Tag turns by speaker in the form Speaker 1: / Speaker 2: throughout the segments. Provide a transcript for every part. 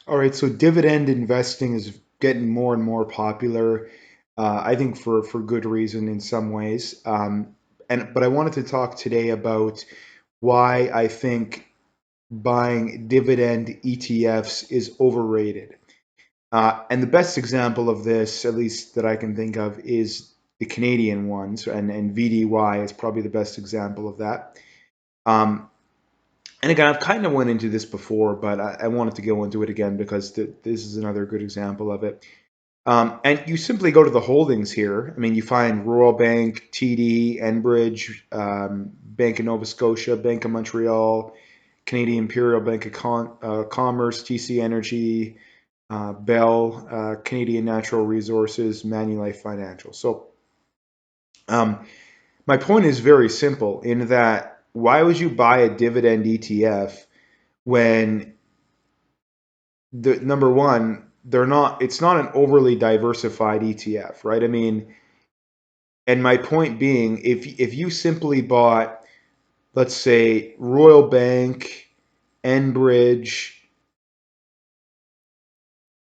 Speaker 1: All right, so dividend investing is getting more and more popular. I think for good reason in some ways. But I wanted to talk today about why I think buying dividend ETFs is overrated. And the best example of this, at least that I can think of, is the Canadian ones, and VDY is probably the best example of that. Um, and again, I've kind of went into this before, but I wanted to go into it again because this is another good example of it. And you simply go to the holdings here. I mean, you find Royal Bank, TD, Enbridge, Bank of Nova Scotia, Bank of Montreal, Canadian Imperial Bank of Commerce, TC Energy, Bell, Canadian Natural Resources, Manulife Financial. So um, my point is very simple in that why would you buy a dividend ETF when the number one, they're not, it's not an overly diversified ETF, right? I mean, and my point being, if you simply bought, let's say, Royal Bank, Enbridge,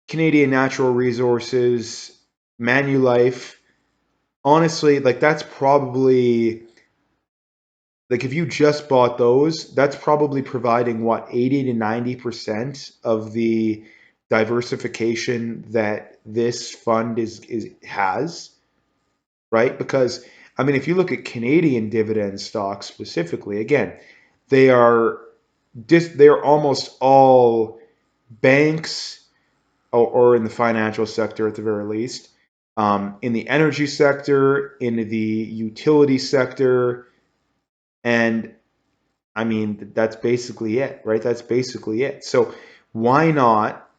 Speaker 1: Canadian Natural Resources, Manulife, honestly, like that's probably like if you just bought those, that's probably providing what 80 to 90% of the diversification that this fund is has, right? Because I mean, if you look at Canadian dividend stocks specifically, again, they are they're almost all banks or in the financial sector at the very least, in the energy sector, in the utility sector, and I mean that's basically it, right? That's basically it. So why not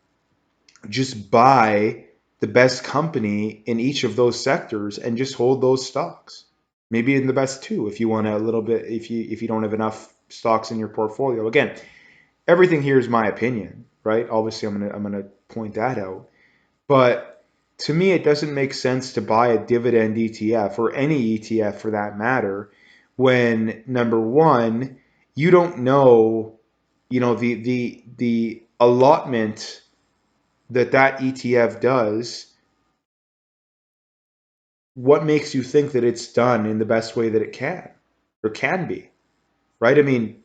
Speaker 1: just buy the best company in each of those sectors and just hold those stocks? Maybe in the best two if you want a little bit, if you don't have enough stocks in your portfolio. Again, everything here is my opinion, right? Obviously, I'm gonna point that out. But to me, it doesn't make sense to buy a dividend ETF or any ETF for that matter when number one, you don't know, the allotment that ETF does. What makes you think that it's done in the best way that it can or can be, right? I mean,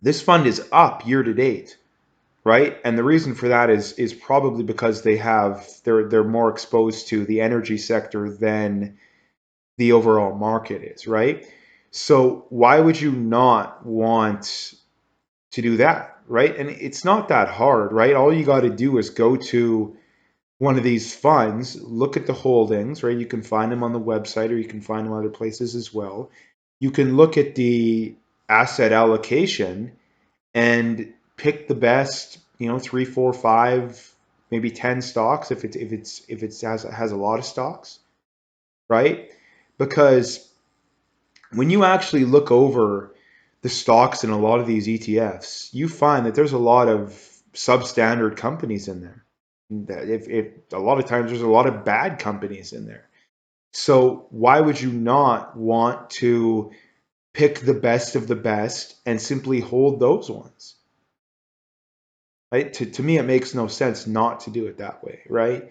Speaker 1: this fund is up year to date, right? And the reason for that is probably because they're more exposed to the energy sector than the overall market is, right? So why would you not want to do that, right? And it's not that hard, right? All you got to do is go to one of these funds, look at the holdings, right? You can find them on the website or you can find them other places as well. You can look at the asset allocation and pick the best, 3, 4, 5, maybe 10 stocks if it has a lot of stocks, right? Because when you actually look over the stocks in a lot of these ETFs, you find that there's a lot of substandard companies in there. That if a lot of times there's a lot of bad companies in there. So why would you not want to pick the best of the best and simply hold those ones? Right? To me, it makes no sense not to do it that way, right?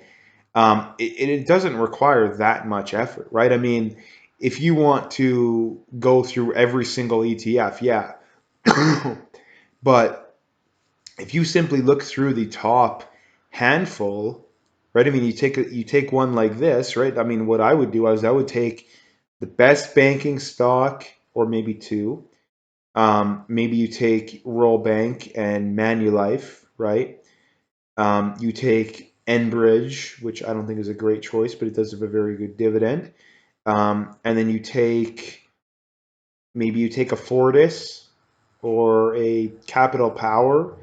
Speaker 1: It doesn't require that much effort, right? I mean, if you want to go through every single ETF, yeah. But if you simply look through the top handful, right? I mean, you take one like this, right? I mean, what I would do is I would take the best banking stock, or maybe two. Maybe you take Royal Bank and Manulife, right? You take Enbridge, which I don't think is a great choice, but it does have a very good dividend. And then maybe you take a Fortis or a Capital Power,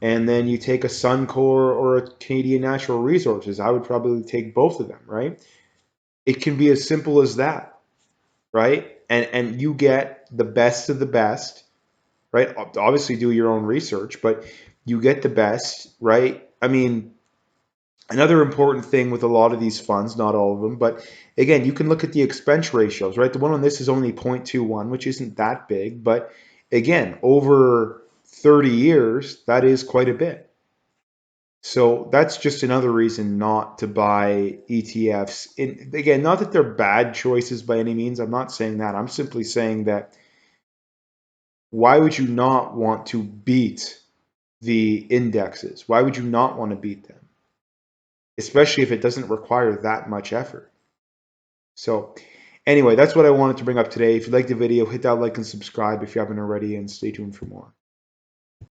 Speaker 1: and then you take a Suncor or a Canadian Natural Resources. I would probably take both of them, right? It can be as simple as that, right? And you get the best of the best, right? Obviously, do your own research, but you get the best, right? I mean, another important thing with a lot of these funds, not all of them, but again, you can look at the expense ratios, right? The one on this is only 0.21, which isn't that big, but again, over 30 years, that is quite a bit, So that's just another reason not to buy ETFs. Again, not that they're bad choices by any means. I'm not saying that. I'm simply saying that why would you not want to beat the indexes? Why would you not want to beat them? Especially if it doesn't require that much effort. So anyway, that's what I wanted to bring up today. If you liked the video, hit that like and subscribe if you haven't already, and stay tuned for more.